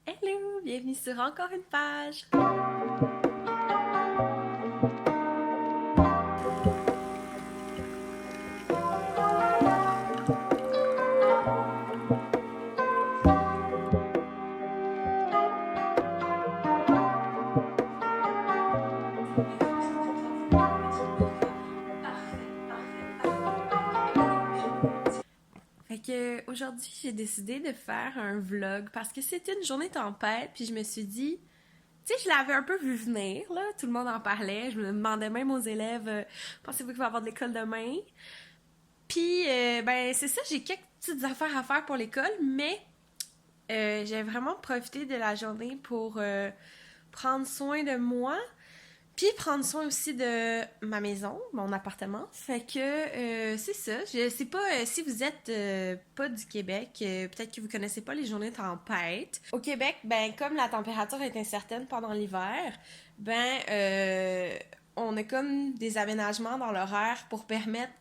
Hello, bienvenue sur encore une page. Fait que aujourd'hui, j'ai décidé de faire un vlog parce que c'était une journée tempête, puis je me suis dit, tu sais, je l'avais un peu vu venir, là, tout le monde en parlait, je me demandais même aux élèves, pensez-vous qu'il va y avoir de l'école demain? Puis, ben, c'est ça, j'ai quelques petites affaires à faire pour l'école, mais j'ai vraiment profité de la journée pour prendre soin de moi, puis prendre soin aussi de ma maison, mon appartement. Fait que c'est ça. Je sais pas si vous êtes pas du Québec, peut-être que vous connaissez pas les journées tempêtes. Au Québec, ben comme la température est incertaine pendant l'hiver, ben on a comme des aménagements dans l'horaire pour permettre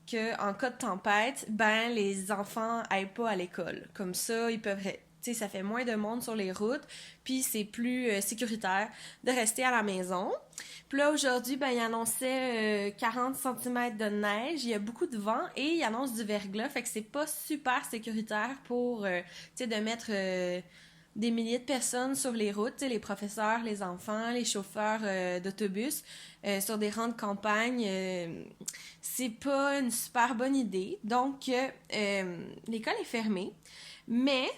que en cas de tempête, ben les enfants aillent pas à l'école. Comme ça, ils peuvent tu sais, ça fait moins de monde sur les routes, puis c'est plus sécuritaire de rester à la maison. Puis là, aujourd'hui, ben, il annonçait 40 cm de neige, il y a beaucoup de vent et il annonce du verglas, fait que c'est pas super sécuritaire pour, tu sais, de mettre des milliers de personnes sur les routes, tu sais, les professeurs, les enfants, les chauffeurs d'autobus, sur des rangs de campagne. C'est pas une super bonne idée. Donc, l'école est fermée, mais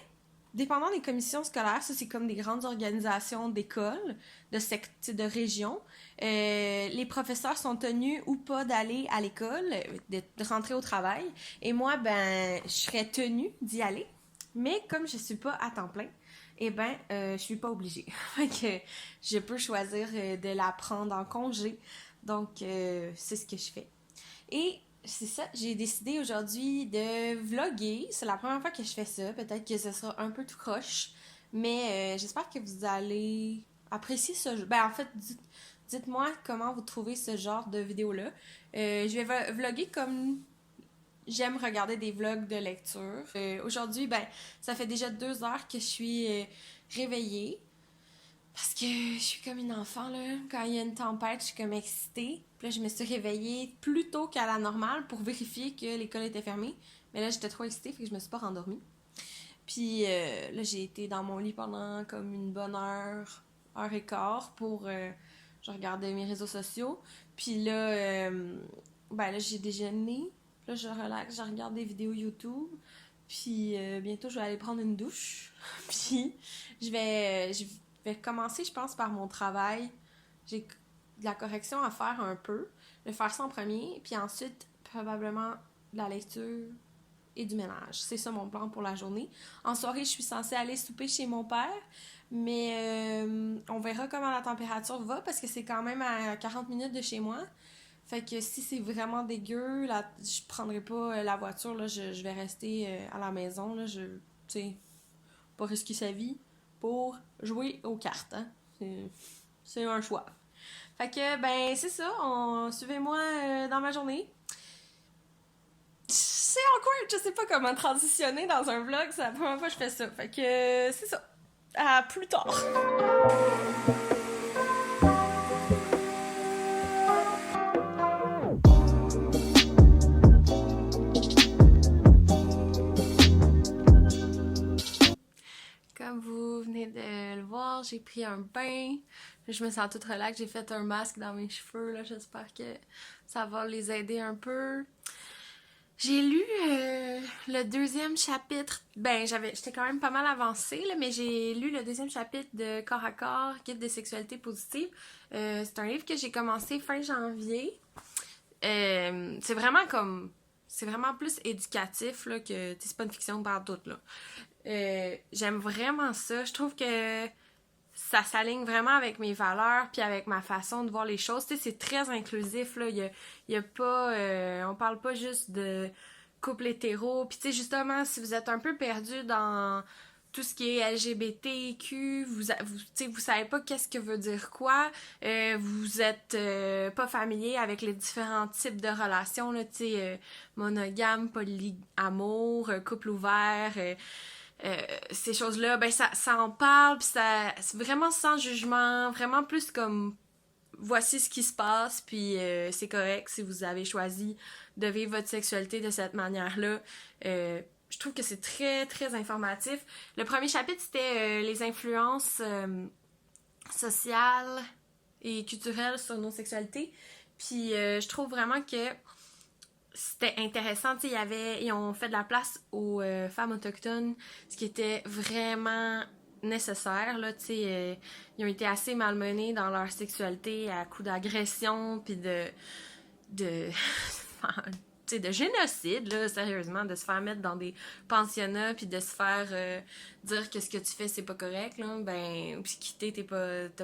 dépendant des commissions scolaires, ça c'est comme des grandes organisations d'écoles, de régions, les professeurs sont tenus ou pas d'aller à l'école, de rentrer au travail. Et moi, ben, je serais tenue d'y aller. Mais comme je suis pas à temps plein, eh ben, je suis pas obligée. Fait que je peux choisir de la prendre en congé. Donc, c'est ce que je fais. Et c'est ça, j'ai décidé aujourd'hui de vlogger. C'est la première fois que je fais ça. Peut-être que ce sera un peu tout croche. Mais j'espère que vous allez apprécier ce... Ben, en fait, dites-moi comment vous trouvez ce genre de vidéo-là. Je vais vlogger comme j'aime regarder des vlogs de lecture. Aujourd'hui, ben, ça fait déjà 2 heures que je suis réveillée. Parce que je suis comme une enfant, là. Quand il y a une tempête, je suis comme excitée. Puis là, je me suis réveillée plus tôt qu'à la normale pour vérifier que l'école était fermée. Mais là, j'étais trop excitée, fait que je me suis pas rendormie. Puis là, j'ai été dans mon lit pendant comme une bonne heure et quart pour... je regardais mes réseaux sociaux. Puis là, ben là, j'ai déjeuné. Puis là, je relaxe, je regarde des vidéos YouTube. Puis bientôt, je vais aller prendre une douche. Puis je vais commencer, je pense, par mon travail. J'ai de la correction à faire un peu. Je vais faire ça en premier. Puis ensuite, probablement de la lecture et du ménage. C'est ça mon plan pour la journée. En soirée, je suis censée aller souper chez mon père, mais on verra comment la température va parce que c'est quand même à 40 minutes de chez moi. Fait que si c'est vraiment dégueu, là, je prendrai pas la voiture, là, je vais rester à la maison, là, tu sais, pas risquer sa vie pour jouer aux cartes, hein. C'est un choix. Fait que, ben, c'est ça, suivez-moi dans ma journée. C'est awkward, je sais pas comment transitionner dans un vlog, c'est la première fois que je fais ça. Fait que c'est ça. À plus tard. Comme vous venez de le voir, j'ai pris un bain. Je me sens toute relax. J'ai fait un masque dans mes cheveux. Là. J'espère que ça va les aider un peu. J'ai lu le deuxième chapitre. Ben, j'étais quand même pas mal avancée, là, mais j'ai lu le deuxième chapitre de Corps à corps, Guide des sexualités positives. C'est un livre que j'ai commencé fin janvier. C'est vraiment comme... C'est vraiment plus éducatif, là, que... C'est pas une fiction par doute, là. J'aime vraiment ça. Je trouve que ça s'aligne vraiment avec mes valeurs puis avec ma façon de voir les choses. Tu sais, c'est très inclusif, là. Il y a pas... on parle pas juste de couple hétéro. Puis tu sais, justement, si vous êtes un peu perdu dans tout ce qui est LGBTQ, vous savez pas qu'est-ce que veut dire quoi, vous êtes pas familier avec les différents types de relations, là, tu sais, monogame, polyamour, couple ouvert, ces choses-là, ben ça en parle, puis ça, c'est vraiment sans jugement, vraiment plus comme voici ce qui se passe, puis c'est correct si vous avez choisi de vivre votre sexualité de cette manière-là. Je trouve que c'est très, très informatif. Le premier chapitre, c'était les influences sociales et culturelles sur nos sexualités. Puis je trouve vraiment que c'était intéressant. Ils ont fait de la place aux femmes autochtones, ce qui était vraiment nécessaire. Là, ils ont été assez malmenés dans leur sexualité à coups d'agression, puis de de génocide, là, sérieusement, de se faire mettre dans des pensionnats, puis de se faire dire que ce que tu fais, c'est pas correct, là, ben, puis quitter, t'as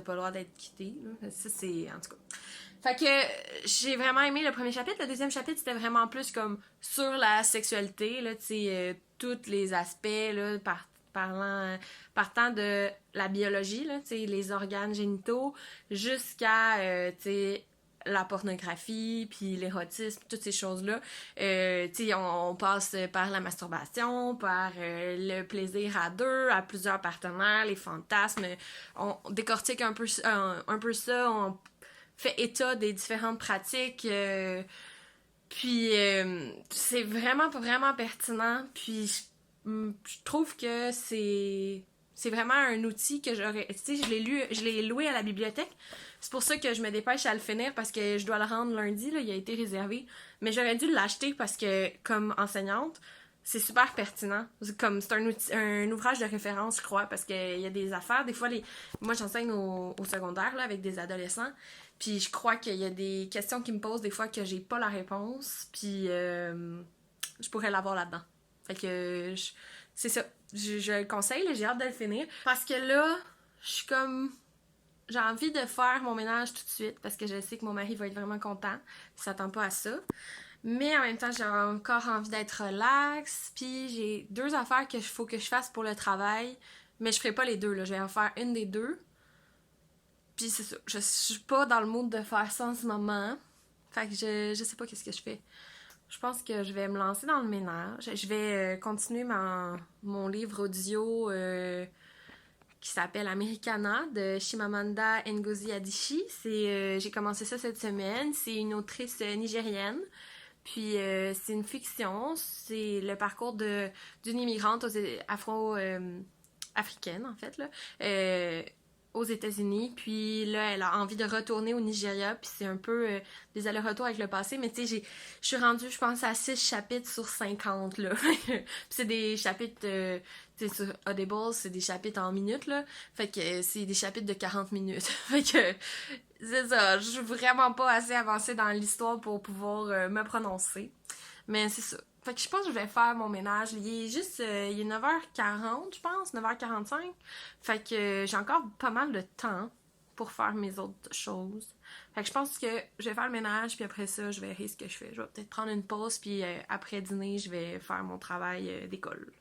pas le droit d'être quitté, là. Ça, c'est, en tout cas. Fait que j'ai vraiment aimé le premier chapitre. Le deuxième chapitre, c'était vraiment plus comme sur la sexualité, là, tu sais, tous les aspects, là, partant de la biologie, là, tu sais, les organes génitaux, jusqu'à, tu sais, la pornographie, puis l'érotisme, toutes ces choses-là. Tu sais, on passe par la masturbation, par le plaisir à deux, à plusieurs partenaires, les fantasmes. On décortique un peu ça, on fait état des différentes pratiques. Puis c'est vraiment, vraiment pertinent. Puis je trouve que c'est vraiment un outil que j'aurais... Tu sais, je l'ai loué à la bibliothèque. C'est pour ça que je me dépêche à le finir parce que je dois le rendre lundi, là, il a été réservé. Mais j'aurais dû l'acheter parce que, comme enseignante, c'est super pertinent. C'est un ouvrage de référence, je crois, parce qu'il y a des affaires. Des fois, moi, j'enseigne au secondaire là, avec des adolescents. Puis je crois qu'il y a des questions qui me posent des fois que j'ai pas la réponse. Puis je pourrais l'avoir là-dedans. Fait que c'est ça. Je le conseille, j'ai hâte de le finir. Parce que là, je suis comme... J'ai envie de faire mon ménage tout de suite parce que je sais que mon mari va être vraiment content. Il s'attend pas à ça. Mais en même temps, j'ai encore envie d'être relax. Puis j'ai deux affaires qu'il faut que je fasse pour le travail. Mais je ferai pas les deux, là. Je vais en faire une des deux. Puis c'est ça. Je suis pas dans le mood de faire ça en ce moment. Fait que je sais pas qu'est-ce que je fais. Je pense que je vais me lancer dans le ménage. Je vais continuer mon livre audio qui s'appelle Americana de Chimamanda Ngozi Adichie. J'ai commencé ça cette semaine. C'est une autrice nigérienne. Puis c'est une fiction. C'est le parcours d'une immigrante africaine, en fait, là, aux États-Unis. Puis là, elle a envie de retourner au Nigeria. Puis c'est un peu des allers-retours avec le passé. Mais tu sais, je suis rendue, je pense, à 6 chapitres sur 50, là. Puis c'est des chapitres, tu sais, sur Audible, c'est des chapitres en minutes, là. Fait que c'est des chapitres de 40 minutes. Fait que c'est ça. Je suis vraiment pas assez avancée dans l'histoire pour pouvoir me prononcer. Mais c'est ça. Fait que je pense que je vais faire mon ménage. Il est 9h40, je pense, 9h45. Fait que j'ai encore pas mal de temps pour faire mes autres choses. Fait que je pense que je vais faire le ménage, puis après ça, je verrai ce que je fais. Je vais peut-être prendre une pause, puis après dîner, je vais faire mon travail d'école.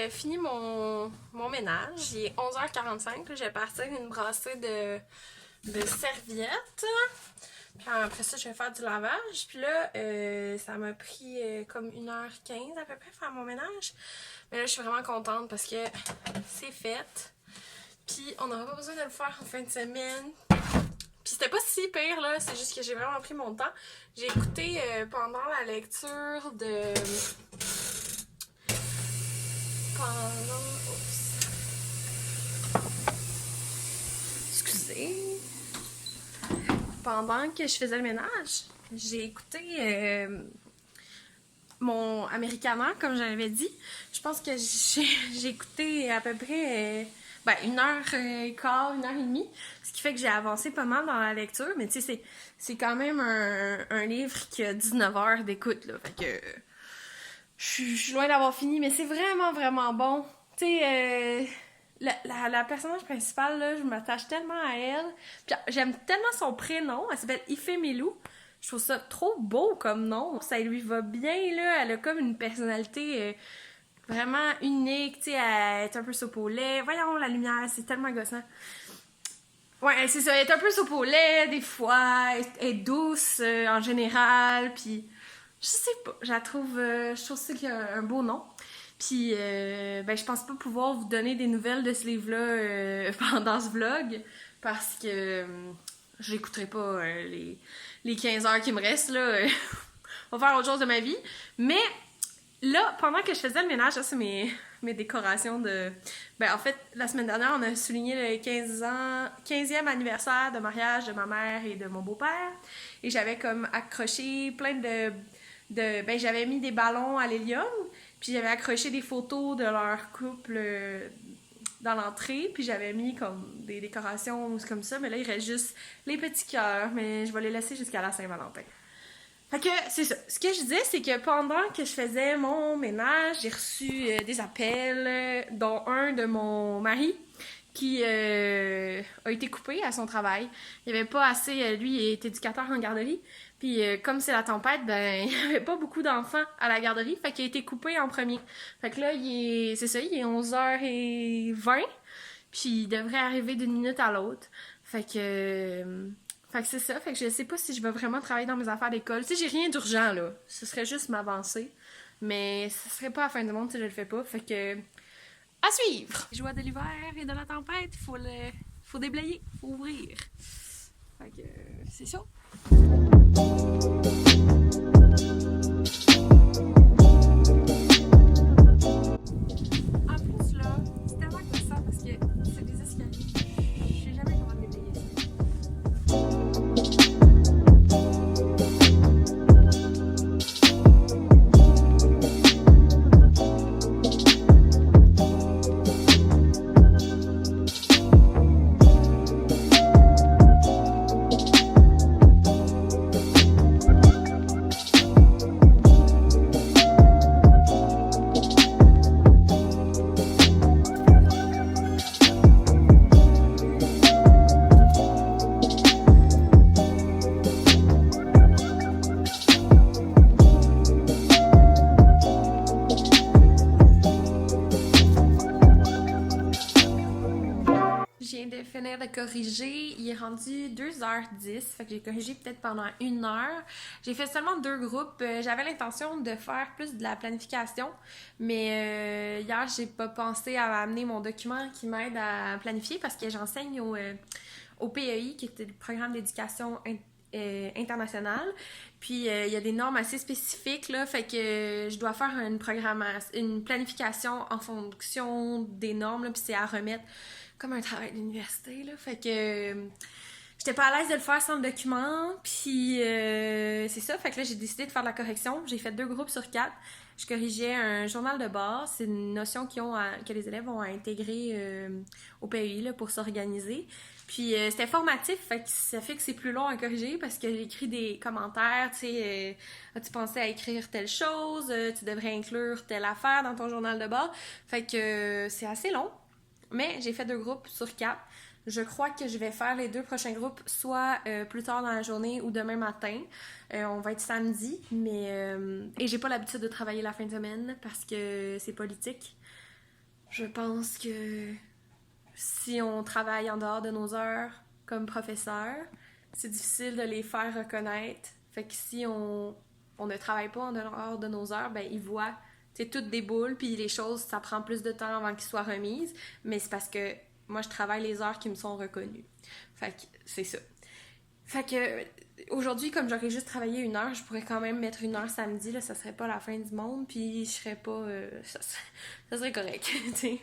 Fini mon ménage. Il est 11h45. Là, je vais partir une brassée de serviettes. Puis après ça, je vais faire du lavage. Puis là, ça m'a pris comme 1h15 à peu près faire mon ménage. Mais là, je suis vraiment contente parce que c'est fait. Puis on n'aura pas besoin de le faire en fin de semaine. Puis c'était pas si pire, là, c'est juste que j'ai vraiment pris mon temps. J'ai écouté pendant la lecture de... Oups. Excusez. Pendant que je faisais le ménage, j'ai écouté mon Americana, comme j'avais dit. Je pense que j'ai écouté à peu près 1h15, 1h30, ce qui fait que j'ai avancé pas mal dans la lecture, mais tu sais, c'est quand même un livre qui a 19 heures d'écoute, là, fait que je suis loin d'avoir fini, mais c'est vraiment, vraiment bon. Tu sais, la personnage principale, là, je m'attache tellement à elle. Puis j'aime tellement son prénom. Elle s'appelle Ifemilou. Je trouve ça trop beau comme nom. Ça lui va bien, là. Elle a comme une personnalité vraiment unique. Tu sais, elle est un peu soupe au lait. Voyons, la lumière, c'est tellement gossant. Ouais, c'est ça. Elle est un peu soupe au lait, des fois. Elle est douce en général. Puis, je sais pas. Je trouve ça qu'il y a un beau nom. Puis, je pense pas pouvoir vous donner des nouvelles de ce livre-là pendant ce vlog, parce que j'écouterai pas les 15 heures qui me restent, là. On va faire autre chose de ma vie. Mais, là, pendant que je faisais le ménage, ça, c'est mes décorations de... en fait, la semaine dernière, on a souligné le 15e anniversaire de mariage de ma mère et de mon beau-père. Et j'avais comme accroché plein j'avais mis des ballons à l'hélium. Puis j'avais accroché des photos de leur couple dans l'entrée. Puis j'avais mis comme des décorations comme ça. Mais là, il reste juste les petits cœurs. Mais je vais les laisser jusqu'à la Saint-Valentin. Fait que c'est ça. Ce que je disais, c'est que pendant que je faisais mon ménage, j'ai reçu des appels, dont un de mon mari qui a été coupé à son travail. Il n'y avait pas assez... lui, il est éducateur en garderie. Puis comme c'est la tempête, il n'y avait pas beaucoup d'enfants à la garderie. Fait qu'il a été coupé en premier. Fait que là, c'est ça, il est 11h20. Puis il devrait arriver d'une minute à l'autre. Fait que c'est ça. Fait que je sais pas si je vais vraiment travailler dans mes affaires d'école. Tu sais, j'ai rien d'urgent, là. Ce serait juste m'avancer. Mais ce serait pas la fin du monde si je le fais pas. Fait que... À suivre! Les joies de l'hiver et de la tempête, faut déblayer, faut ouvrir. Fait que c'est ça. En plus, là, c'est tellement gossant parce que c'est des escaliers. Je sais jamais comment déblayer ça. Je viens de finir de corriger. Il est rendu 2h10. Fait que j'ai corrigé peut-être pendant 1 heure. J'ai fait seulement 2 groupes. J'avais l'intention de faire plus de la planification. Mais hier, j'ai pas pensé à amener mon document qui m'aide à planifier parce que j'enseigne au PEI, qui est le programme d'éducation internationale. Puis il y a des normes assez spécifiques, là, fait que je dois faire une planification en fonction des normes, là, puis c'est à remettre comme un travail d'université, là, fait que j'étais pas à l'aise de le faire sans le document, puis c'est ça, fait que là j'ai décidé de faire de la correction. J'ai fait 2 groupes sur 4. Je corrigeais un journal de bord, c'est une notion que les élèves ont à intégrer au PEI là, pour s'organiser. Puis c'était formatif, ça fait que c'est plus long à corriger parce que j'ai écrit des commentaires, tu sais, as-tu pensé à écrire telle chose, tu devrais inclure telle affaire dans ton journal de bord. Fait que c'est assez long, mais j'ai fait 2 groupes sur 4. Je crois que je vais faire les 2 prochains groupes soit plus tard dans la journée ou demain matin. On va être samedi, et j'ai pas l'habitude de travailler la fin de semaine parce que c'est politique. Je pense que si on travaille en dehors de nos heures comme professeur, c'est difficile de les faire reconnaître. Fait que si on ne travaille pas en dehors de nos heures, ils voient, tu sais, tout déboule, puis les choses, ça prend plus de temps avant qu'ils soient remises. Mais c'est parce que moi, je travaille les heures qui me sont reconnues. Fait que c'est ça. Fait que aujourd'hui, comme j'aurais juste travaillé 1 heure, je pourrais quand même mettre 1 heure samedi, là, ça serait pas la fin du monde, puis je serais pas. Ça serait correct, tu sais.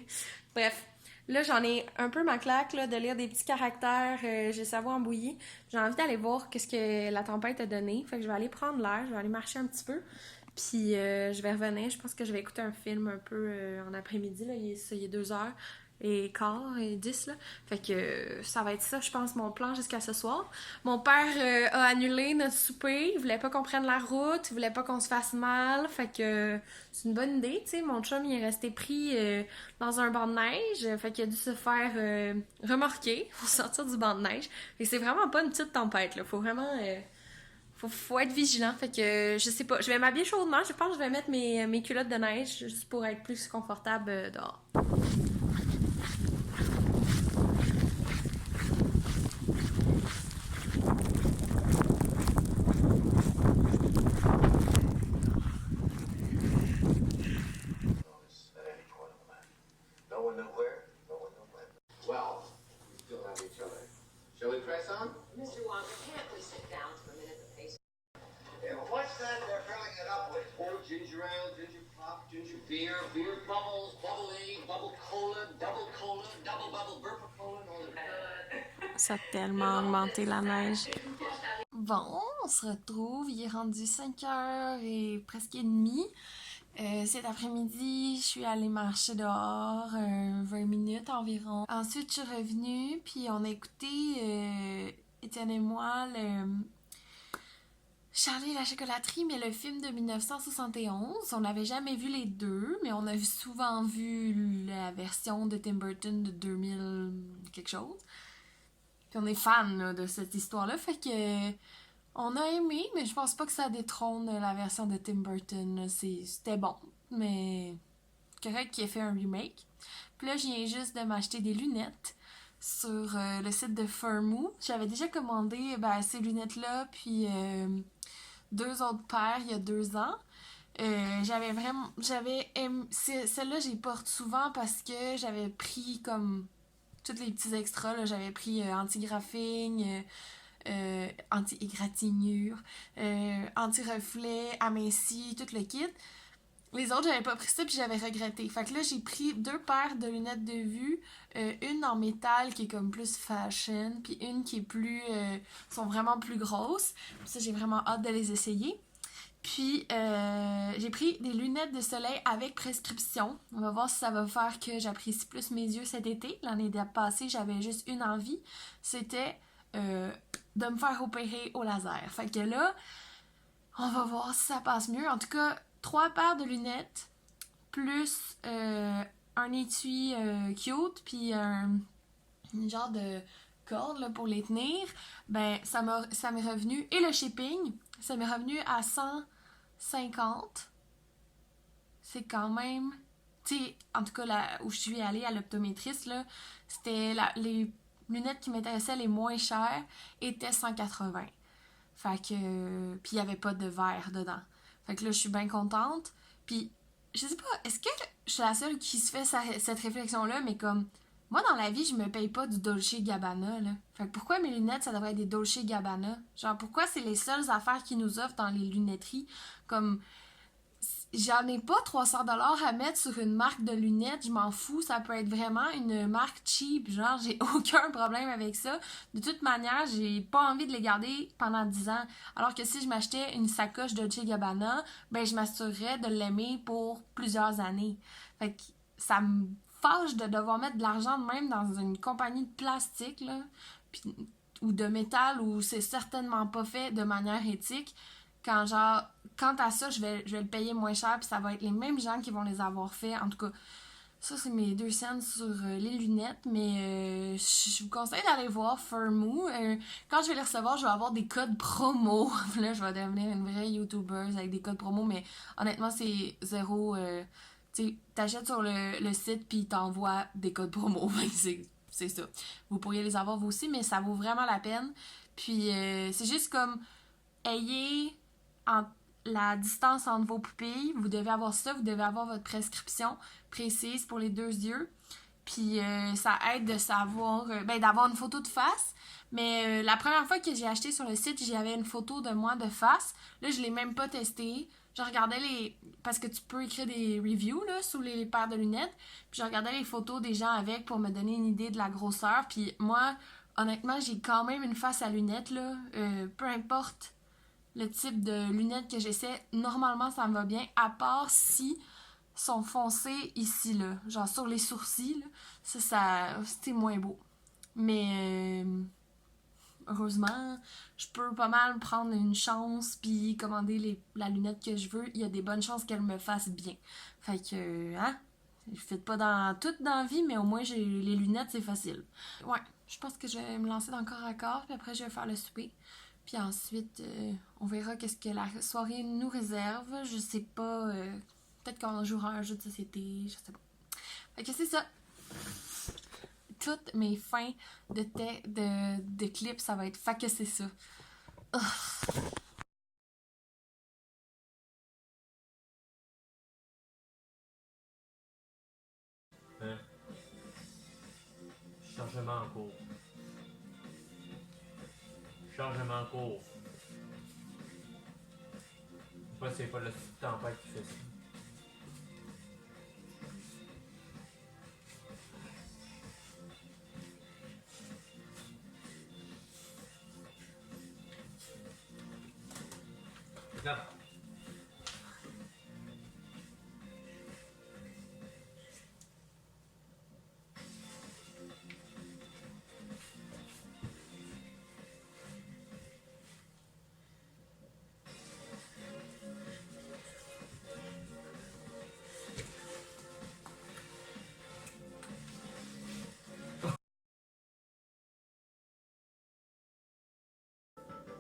Bref. Là, j'en ai un peu ma claque là, de lire des petits caractères, j'ai le cerveau embouillé. J'ai envie d'aller voir qu'est-ce que la tempête a donné. Fait que je vais aller prendre l'air, je vais aller marcher un petit peu. Puis je vais revenir. Je pense que je vais écouter un film un peu en après-midi. Là. Il est 2 heures et quart et 10 là. Fait que ça va être ça, je pense, mon plan jusqu'à ce soir. Mon père a annulé notre souper. Il voulait pas qu'on prenne la route. Il voulait pas qu'on se fasse mal. Fait que c'est une bonne idée, tu sais. Mon chum, il est resté pris dans un banc de neige. Fait qu'il a dû se faire remorquer pour sortir du banc de neige. Fait que c'est vraiment pas une petite tempête, là. Faut vraiment... faut être vigilant. Fait que je sais pas. Je vais m'habiller chaudement. Je pense que je vais mettre mes culottes de neige juste pour être plus confortable dehors. At any point of the night. No one knew where, no one knew when. Well, we still have each other. Shall we press on? Mr. Wonka, can't we sit down for a minute to pace? Yeah, what's that they're filling it up with? Oh, ginger ale, ginger pop, ginger beer, beer bubbles, bubbly, bubble cola, double burpa cola, and all that. Ça a tellement augmenté la neige. Bon, on se retrouve. Il est rendu 5 heures et presque et demie. Cet après-midi, je suis allée marcher dehors 20 minutes environ. Ensuite, je suis revenue, puis on a écouté, Étienne et moi, le Charlie et la chocolaterie, mais le film de 1971. On n'avait jamais vu les deux, mais on a souvent vu la version de Tim Burton de 2000 quelque chose. Puis on est fan là, de cette histoire-là, fait que on a aimé, mais je pense pas que ça détrône la version de Tim Burton. C'était bon, mais correct qu'il ait fait un remake. Puis là, je viens juste de m'acheter des lunettes sur le site de Furmoo. J'avais déjà commandé ces lunettes-là, puis 2 autres paires il y a 2 ans. Celle-là, j'y porte souvent parce que j'avais pris comme tous les petits extras. Là. J'avais pris anti-graphing, anti-égratignure, anti-reflet, aminci, tout le kit. Les autres, j'avais pas pris ça puis j'avais regretté. Fait que là, j'ai pris 2 paires de lunettes de vue. Une en métal qui est comme plus fashion, puis une qui est plus... sont vraiment plus grosses. Ça, j'ai vraiment hâte de les essayer. Puis, j'ai pris des lunettes de soleil avec prescription. On va voir si ça va faire que j'apprécie plus mes yeux cet été. L'année passée, j'avais juste une envie. C'était de me faire opérer au laser. Fait que là, on va voir si ça passe mieux. En tout cas, 3 paires de lunettes, plus un étui cute, puis une genre de corde là, pour les tenir. Ben, ça m'est revenu. Et le shipping, ça m'est revenu à 150. C'est quand même... Tu sais, en tout cas, là où je suis allée à l'optométriste, là, c'était les lunettes qui m'intéressaient les moins chères étaient 180. Fait que... Puis il n'y avait pas de verre dedans. Fait que là, je suis bien contente. Puis, je sais pas, est-ce que je suis la seule qui se fait cette réflexion-là, mais comme... Moi, dans la vie, je me paye pas du Dolce Gabbana, là. Fait que pourquoi mes lunettes, ça devrait être des Dolce Gabbana? Genre, pourquoi c'est les seules affaires qu'ils nous offrent dans les lunetteries? Comme... J'en ai pas 300$ à mettre sur une marque de lunettes, je m'en fous, ça peut être vraiment une marque cheap, genre j'ai aucun problème avec ça. De toute manière, j'ai pas envie de les garder pendant 10 ans. Alors que si je m'achetais une sacoche Dolce Gabbana, ben je m'assurerais de l'aimer pour plusieurs années. Fait que ça me fâche de devoir mettre de l'argent de même dans une compagnie de plastique, là, pis, ou de métal, où c'est certainement pas fait de manière éthique. Quand genre, quant à ça, je vais le payer moins cher, puis ça va être les mêmes gens qui vont les avoir fait. En tout cas, ça, c'est mes 2 cents sur les lunettes, mais je vous conseille d'aller voir Furmoo. Quand je vais les recevoir, je vais avoir des codes promo. Là, je vais devenir une vraie YouTuber avec des codes promo, mais honnêtement, c'est zéro... tu sais, t'achètes sur le site, puis t'envoies des codes promo. C'est ça. Vous pourriez les avoir vous aussi, mais ça vaut vraiment la peine. Puis, c'est juste comme... Ayez la distance entre vos pupilles, vous devez avoir ça, vous devez avoir votre prescription précise pour les 2 yeux. Puis ça aide de savoir, d'avoir une photo de face. Mais la première fois que j'ai acheté sur le site, j'avais une photo de moi de face. Là, je l'ai même pas testé. Je regardais les... Parce que tu peux écrire des reviews là, sous les paires de lunettes. Puis je regardais les photos des gens avec pour me donner une idée de la grosseur. Puis moi, honnêtement, j'ai quand même une face à lunettes, là. Peu importe le type de lunettes que j'essaie, normalement, ça me va bien. À part si sont foncés ici, là. Genre sur les sourcils, là. C'était moins beau. Mais heureusement, je peux pas mal prendre une chance puis commander la lunette que je veux. Il y a des bonnes chances qu'elle me fasse bien. Fait que, hein? Je fais pas dans toute dans la vie, mais au moins j'ai les lunettes, c'est facile. Ouais, je pense que je vais me lancer dans le corps à corps, puis après je vais faire le souper. Puis ensuite, on verra qu'est-ce que la soirée nous réserve. Je sais pas. Peut-être qu'on jouera à un jeu de société, je sais pas. Fait que c'est ça. Toutes mes fins de clips, ça va être fait que c'est ça. Ugh. Hein? Chargement en cours. Chargement en cours. Je sais pas si c'est pas le tempête qui fait ça. Non.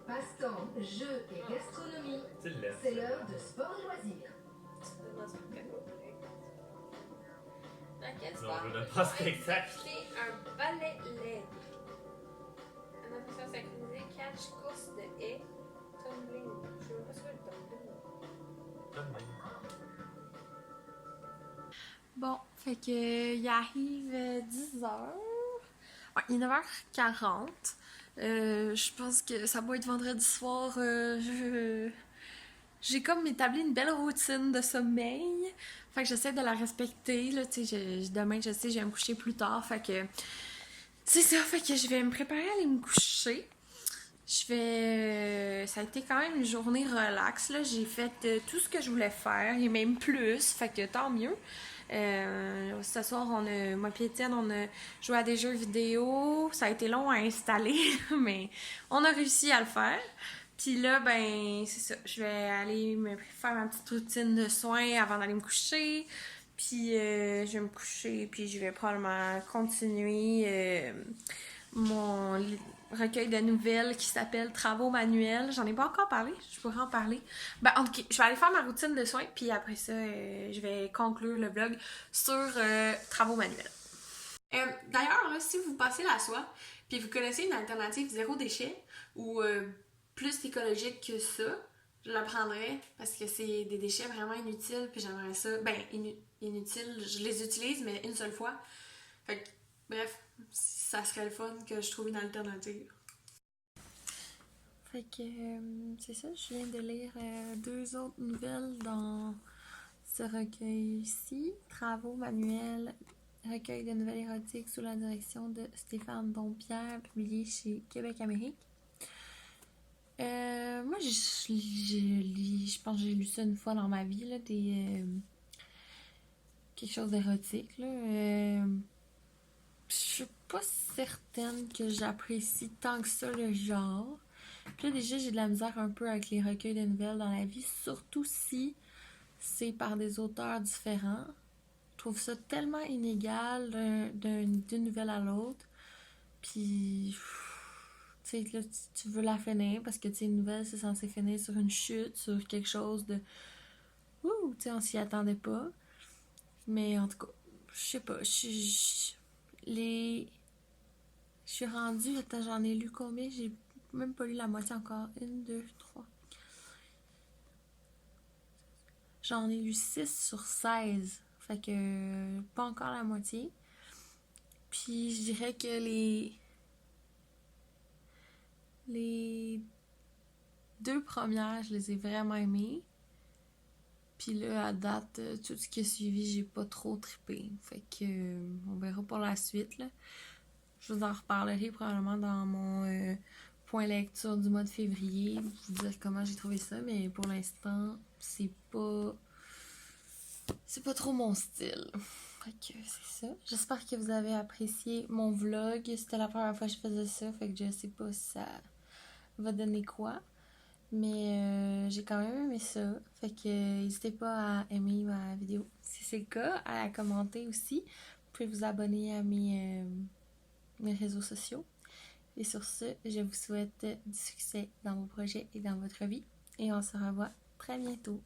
Passe-temps, jeux et gastronomie, Tu l'aimes. c'est l'heure de sport et loisirs. Dans quel Non, sport je donne pas spectacle. acheter un balai LED. Natation synchronisée, catch, course de haies, tumbling. Je sais même pas ce que le tumbling. Bon, fait que il arrive 10h. Ouais, il est 9h40. Je pense que ça doit être vendredi soir. J'ai comme établi une belle routine de sommeil. Fait que j'essaie de la respecter. Là, demain, je sais, je vais me coucher plus tard. Fait que c'est ça. Fait que je vais me préparer à aller me coucher. Ça a été quand même une journée relax. Là. J'ai fait tout ce que je voulais faire et même plus. Fait que tant mieux. Ce soir, moi et Étienne, on a joué à des jeux vidéo. Ça a été long à installer, mais on a réussi à le faire. Puis là, ben, c'est ça. Je vais aller me faire ma petite routine de soins avant d'aller me coucher. Puis je vais me coucher, puis je vais probablement continuer mon recueil de nouvelles qui s'appelle Travaux manuels. J'en ai pas encore parlé, je pourrais en parler. Ben, ok, je vais aller faire ma routine de soins, puis après ça, je vais conclure le vlog sur Travaux manuels. D'ailleurs, là, si vous passez la soie, puis vous connaissez une alternative zéro déchet ou plus écologique que ça, je la prendrais parce que c'est des déchets vraiment inutiles, puis j'aimerais ça. Ben, inutiles, je les utilise, mais une seule fois. Fait que, bref, ça serait le fun que je trouve une alternative. Fait que, c'est ça, je viens de lire 2 autres nouvelles dans ce recueil-ci. Travaux manuels, recueil de nouvelles érotiques sous la direction de Stéphane Dompierre, publié chez Québec Amérique. Moi, je pense que j'ai lu ça une fois dans ma vie, là, quelque chose d'érotique, là. Je suis pas certaine que j'apprécie tant que ça le genre. Puis là, déjà, j'ai de la misère un peu avec les recueils de nouvelles dans la vie, surtout si c'est par des auteurs différents. Je trouve ça tellement inégal d'une nouvelle à l'autre. Puis, tu sais, là, tu veux la finir parce que, tu sais, une nouvelle, c'est censé finir sur une chute, sur quelque chose de... Ouh, tu sais, on s'y attendait pas. Mais en tout cas, je sais pas, je suis rendue, attends, j'en ai lu combien? J'ai même pas lu la moitié encore. 1, 2, 3. J'en ai lu 6 sur 16. Fait que pas encore la moitié. Puis je dirais que les deux premières, je les ai vraiment aimées. Puis là, à date, tout ce qui a suivi, j'ai pas trop trippé. Fait que on verra pour la suite, là. Je vous en reparlerai probablement dans mon point lecture du mois de février. Je vous dirai comment j'ai trouvé ça, mais pour l'instant, c'est pas trop mon style. Fait que c'est ça. J'espère que vous avez apprécié mon vlog. C'était la première fois que je faisais ça, fait que je sais pas si ça va donner quoi. Mais j'ai quand même aimé ça. Fait que n'hésitez pas à aimer ma vidéo si c'est le cas, à la commenter aussi. Vous pouvez vous abonner à mes réseaux sociaux. Et sur ce, je vous souhaite du succès dans vos projets et dans votre vie. Et on se revoit très bientôt.